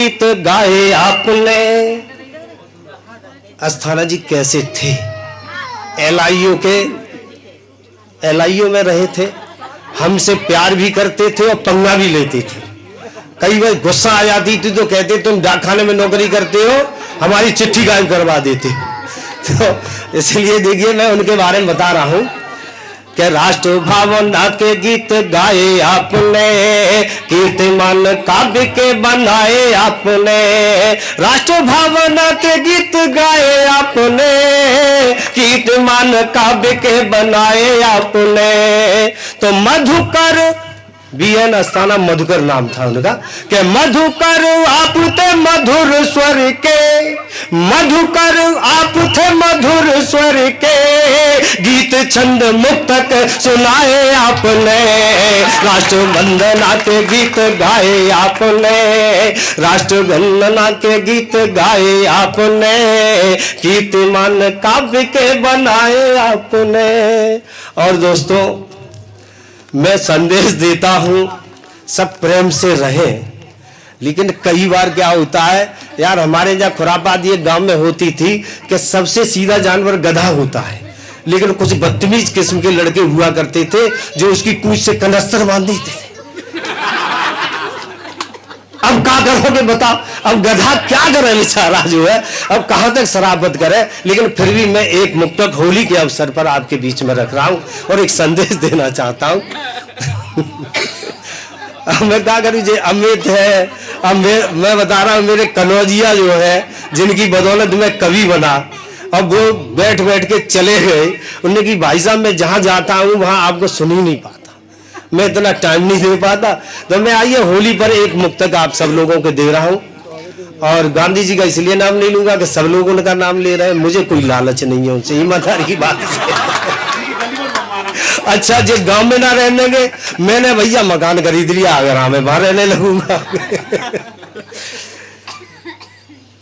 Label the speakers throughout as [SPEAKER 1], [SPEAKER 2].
[SPEAKER 1] गीत गाए आपने। अस्थाना जी कैसे थे? एलआईओ में रहे थे, हमसे प्यार भी करते थे और पंगा भी लेते थे। कई बार गुस्सा आ जाती थी तो कहते तुम डाकखाने में नौकरी करते हो, हमारी चिट्ठी गायब करवा देते। तो इसलिए देखिए मैं उनके बारे में बता रहा हूं कि राष्ट्र भावना के गीत गाए आपने, कीर्तिमान काव्य के बनाए आपने। राष्ट्र भावना के गीत गाए आपने, कीर्तिमान काव्य के बनाए आपने। तो मधुकर बीएन अस्थाना, मधुकर नाम था उनका, कि मधुकर आप थे मधुर स्वर के, मधुकर आप थे मधुर स्वर के, गीत छंद मुक्तक सुनाए आपने। राष्ट्र वंदना के गीत गाए आपने, राष्ट्र वंदना के गीत गाए आपने, कीर्तिमान काव्य के बनाए आपने। और दोस्तों मैं संदेश देता हूं सब प्रेम से रहें, लेकिन कई बार क्या होता है यार, हमारे यहाँ खुरापात ये गांव में होती थी कि सबसे सीधा जानवर गधा होता है, लेकिन कुछ बदतमीज किस्म के लड़के हुआ करते थे जो उसकी पूंछ से कनस्तर बांध देते थे। अब क्या करोगे बताओ? अब गधा क्या करे बेचारा जो है, अब कहां तक शराबत करे। लेकिन फिर भी मैं एक मुक्तक होली के अवसर पर आपके बीच में रख रहा हूं और एक संदेश देना चाहता हूं। अब मैं क्या करूं, जो अमित है, अब मैं बता रहा हूं मेरे कनौजिया जो है, जिनकी बदौलत मैं कवि बना, अब वो बैठ बैठ के चले गए। उन्होंने कि भाई साहब मैं जहां जाता हूं वहां आपको सुन ही नहीं पाता, मैं इतना टाइम नहीं दे पाता। तो मैं आइए होली पर एक मुक्तक आप सब लोगों को दे रहा हूं, और गांधी जी का इसलिए नाम नहीं लूंगा कि सब लोग उनका नाम ले रहे हैं, मुझे कोई लालच नहीं है उनसे, ईमानदारी की बात है। अच्छा जिस गांव में ना रहने के, मैंने भैया मकान खरीद लिया, आगरा में वहां रहने लगूंगा।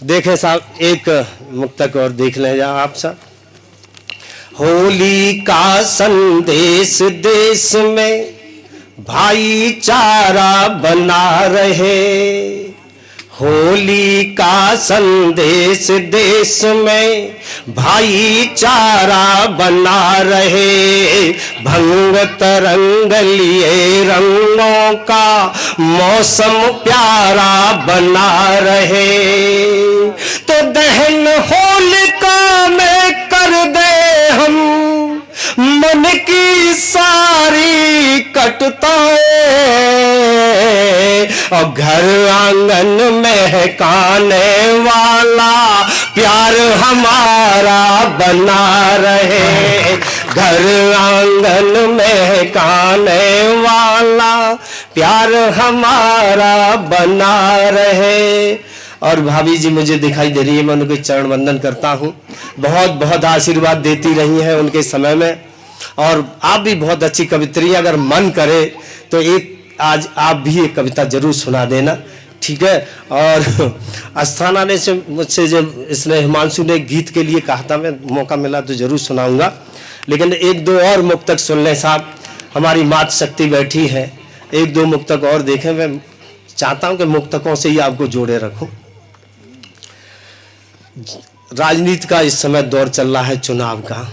[SPEAKER 1] देखे साहब एक मुक्तक और देख लें जा आप सब। होली का संदेश देश में भाईचारा बना रहे, होली का संदेश देश में भाईचारा बना रहे। भंग तरंग लिए रंगों का मौसम प्यारा बना रहे। तो दहन होलिका में कर दे हम मन की सारी कटताएं, और घर आंगन महकाने वाला प्यार हमारा बना रहे। घर आंगन महकाने वाला प्यार हमारा बना रहे। और भाभी जी मुझे दिखाई दे रही है, मैं उनके चरण वंदन करता हूँ, बहुत बहुत आशीर्वाद देती रही हैं उनके समय में। और आप भी बहुत अच्छी कवित्री, अगर मन करे तो एक आज आप भी एक कविता जरूर सुना देना, ठीक है। और अस्थाना ने से मुझसे जब इसने हिमांशु ने गीत के लिए कहा था, मैं मौका मिला तो जरूर सुनाऊंगा। लेकिन एक दो और मुक्तक सुन लें साहब, हमारी मात शक्ति बैठी है, एक दो मुक्तक और देखें। मैं चाहता हूं कि मुक्तकों से ही आपको जोड़े रखूं। राजनीति का इस समय दौर चल रहा है, चुनाव का।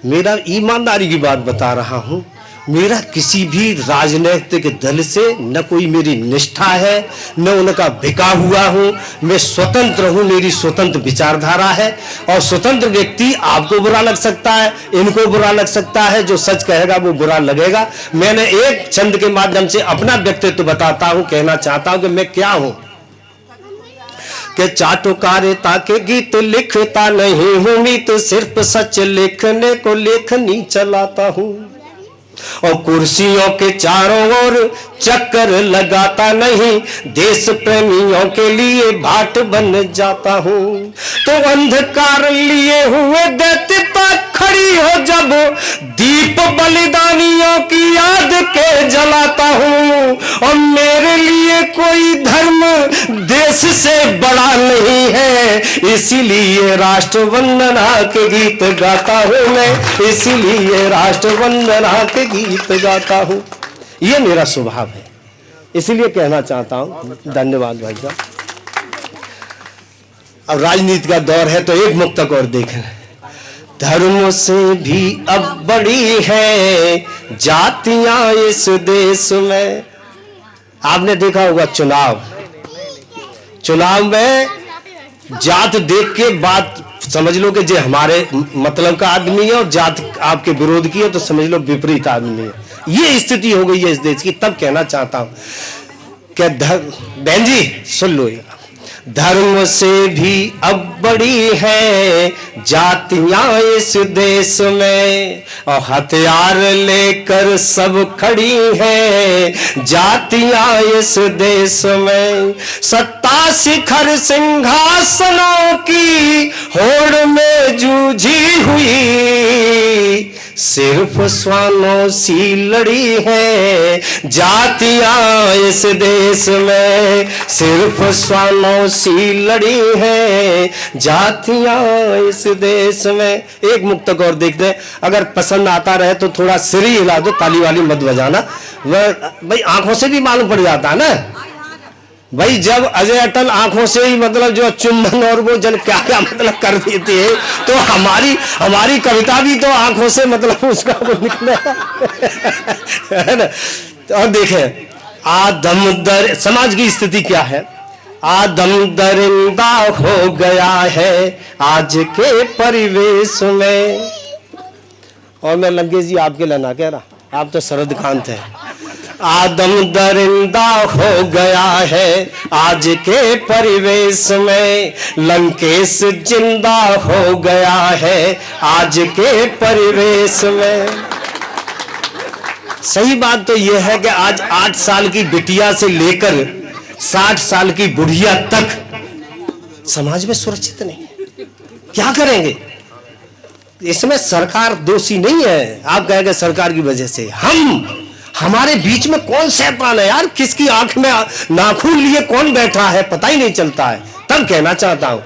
[SPEAKER 1] मेरा ईमानदारी की बात बता रहा हूं, मेरा किसी भी राजनीतिक दल से न कोई मेरी निष्ठा है, न उनका बिका हुआ हूं। मैं स्वतंत्र हूं, मेरी स्वतंत्र विचारधारा है। और स्वतंत्र व्यक्ति आपको बुरा लग सकता है, इनको बुरा लग सकता है, जो सच कहेगा वो बुरा लगेगा। मैंने एक छंद के माध्यम से अपना व्यक्तित्व बताता हूं, कहना चाहता हूं कि मैं क्या हूं। कि चाटुकारिता के गीत लिखता नहीं हूं, मीत सिर्फ सच लिखने को लेखनी चलाता हूं। और कुर्सियों के चारों ओर चक्कर लगाता नहीं, देश प्रेमियों के लिए भाट बन जाता हूँ। तो अंधकार लिए हुए दैत्यता खड़ी हो जब, दीप बलिदानियों की याद के जलाता हूँ। और मेरे लिए कोई धर्म देश से बड़ा नहीं है, इसीलिए राष्ट्र वंदना के गीत गाता हूँ मैं, इसीलिए राष्ट्र वंदना के गीत गाता हूँ। ये मेरा स्वभाव है। इसीलिए कहना चाहता हूँ। धन्यवाद भाई साहब। अब राजनीति का दौर है तो एक मुक्तक और देखें। धर्म से भी अब बड़ी है जातियां इस देश में। आपने देखा होगा चुनाव में जात देख के बात समझ लो कि जे हमारे मतलब का आदमी है और जात आपके विरोध की है तो समझ लो विपरीत आदमी है। ये स्थिति हो गई है इस देश की। तब कहना चाहता हूं कि बहन जी सुन लो, धर्म से भी अब बड़ी है जातियां इस देश में और हथियार लेकर सब खड़ी हैं जातियां इस देश में। सत्ता शिखर सिंहासनों की होड़ में जूझी हुई सिर्फ स्वानों सी लड़ी है जातियां इस देश में। सिर्फ स्वानों सी लड़ी है जातियां इस देश में। एक मुक्तक और देखते हैं, अगर पसंद आता रहे तो थोड़ा सिर ही हिला दो, ताली वाली मत बजाना। वह भाई आंखों से भी मालूम पड़ जाता है ना भाई, जब अजय अटल आंखों से ही मतलब जो चुम्बन और वो जन क्या क्या मतलब कर देते हैं, तो हमारी कविता भी तो आंखों से मतलब उसका वो निकला है ना। और देखें आदम दर समाज की स्थिति क्या है। आदम दरिंदा हो गया है आज के परिवेश में। और मैं लंकेश जी आपके लिए ना कह रहा, आप तो शरद खान थे। आदम दरिंदा हो गया है आज के परिवेश में। लंकेश जिंदा हो गया है आज के परिवेश में। सही बात तो यह है कि आज 8 साल की बिटिया से लेकर 60 साल की बुढ़िया तक समाज में सुरक्षित नहीं। क्या करेंगे? इसमें सरकार दोषी नहीं है। आप कहेंगे सरकार की वजह से। हमारे बीच में कौन शैतान है यार, किसकी आंख में नाखून लिए कौन बैठा है पता ही नहीं चलता है। तब कहना चाहता हूं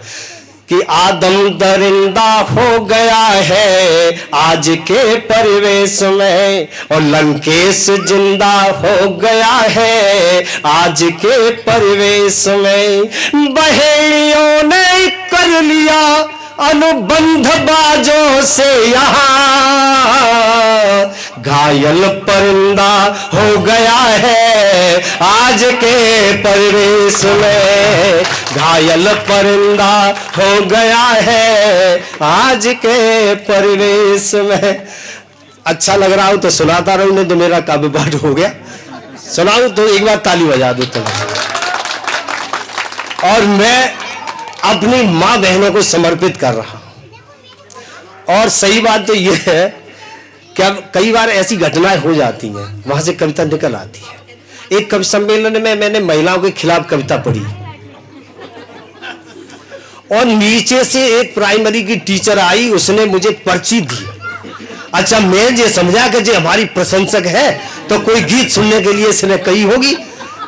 [SPEAKER 1] कि आदम दरिंदा हो गया है आज के परिवेश में और लंकेश जिंदा हो गया है आज के परिवेश में। बहेलियों ने कर लिया अनुबंध बाजों से यहाँ, घायल परिंदा हो गया है आज के परिवेश में। घायल परिंदा हो गया है आज के परिवेश में। अच्छा लग रहा हो तो सुनाता रहूं, नहीं तो मेरा काव्य पाठ हो गया। सुनाऊं तो एक बार ताली बजा दो तुम। और मैं अपनी मां बहनों को समर्पित कर रहा हूं। और सही बात तो यह है कि अब कई बार ऐसी घटनाएं हो जाती हैं, वहां से कविता निकल आती है। एक कवि सम्मेलन में मैंने महिलाओं के खिलाफ कविता पढ़ी और नीचे से एक प्राइमरी की टीचर आई, उसने मुझे पर्ची दी। अच्छा मैं ये समझा कि जो हमारी प्रशंसक है तो कोई गीत सुनने के लिए इसने कही होगी,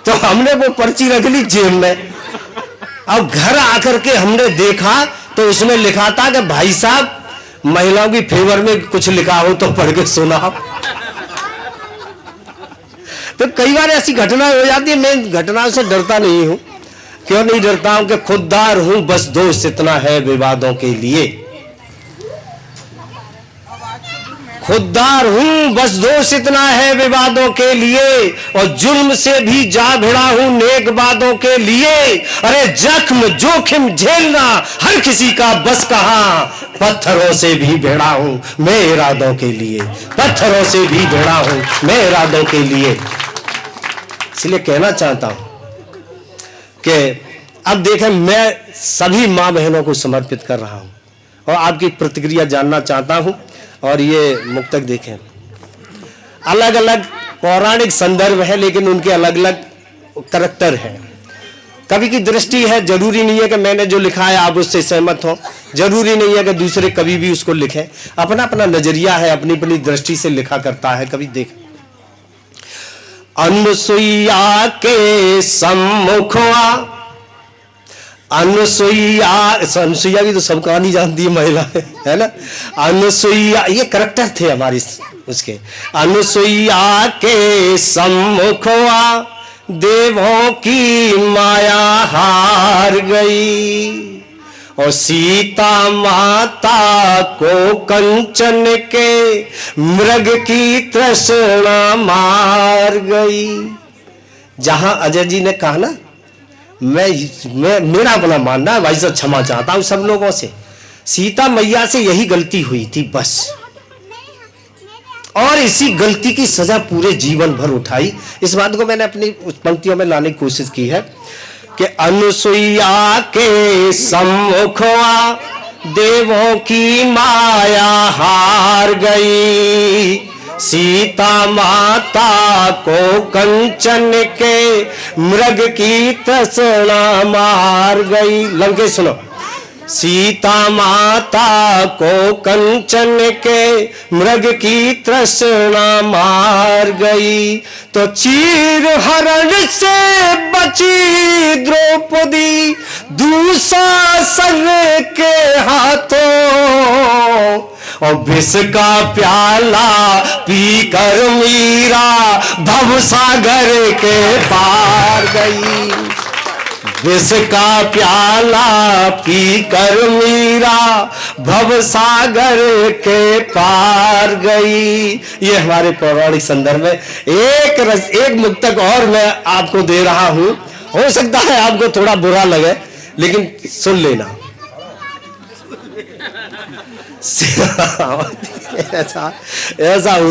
[SPEAKER 1] तो हमने वो पर्ची रख ली जेब में। अब घर आकर के हमने देखा तो उसमें लिखा था कि भाई साहब महिलाओं की फेवर में कुछ लिखा हो तो पढ़ के सुनाओ। तो कई बार ऐसी घटनाएं हो जाती है। मैं घटनाओं से डरता नहीं हूं। क्यों नहीं डरता हूं कि खुददार हूं, बस दोष इतना है विवादों के लिए। खुददार हूं, बस दोष इतना है विवादों के लिए और जुर्म से भी जा भिड़ा हूं नेक बातों के लिए। अरे जख्म जोखिम झेलना हर किसी का बस कहां, पत्थरों से भी भिड़ा हूं मैं इरादों के लिए। पत्थरों से भी भिड़ा हूं मैं इरादों के लिए। इसलिए कहना चाहता हूं कि अब देखें, मैं सभी मां बहनों को समर्पित कर रहा हूं और आपकी प्रतिक्रिया जानना चाहता हूं। और ये मुक्तक देखें, अलग अलग पौराणिक संदर्भ है लेकिन उनके अलग अलग करैक्टर हैं। कवि की दृष्टि है, जरूरी नहीं है कि मैंने जो लिखा है आप उससे सहमत हो, जरूरी नहीं है कि दूसरे कवि भी उसको लिखें। अपना अपना नजरिया है, अपनी अपनी दृष्टि से लिखा करता है कवि। देख, अनुसुईया के सम्मुखवा, अनुसुईया भी तो सब कहानी जानती है महिला है ना। अनुसुईया ये करैक्टर थे हमारी उसके। अनुसुईया के सम्मुखवा देवों की माया हार गई और सीता माता को कंचन के मृग की तृष्णा मार गई। जहां अजय जी ने कहा ना, मैं मेरा अपना मानना है भाई साहब, क्षमा चाहता हूं सब लोगों से, सीता मैया से यही गलती हुई थी बस, और इसी गलती की सजा पूरे जीवन भर उठाई। इस बात को मैंने अपनी पंक्तियों में लाने की कोशिश की है कि अनुसुईया के सम्मुखवा देवों की माया हार गई, सीता माता को कंचन के मृग की तृष्णा मार गई। लंकेश सुनो, सीता माता को कंचन के मृग की तृष्णा मार गई, तो चीर हरण से बची द्रौपदी दुशासन के हाथों, और विष का प्याला पीकर मीरा भवसागर के पार गई, विष का प्याला पीकर मीरा भवसागर के पार गई। ये हमारे पौराणिक संदर्भ में एक मुक्तक और मैं आपको दे रहा हूं, हो सकता है आपको थोड़ा बुरा लगे लेकिन सुन लेना। ऐसा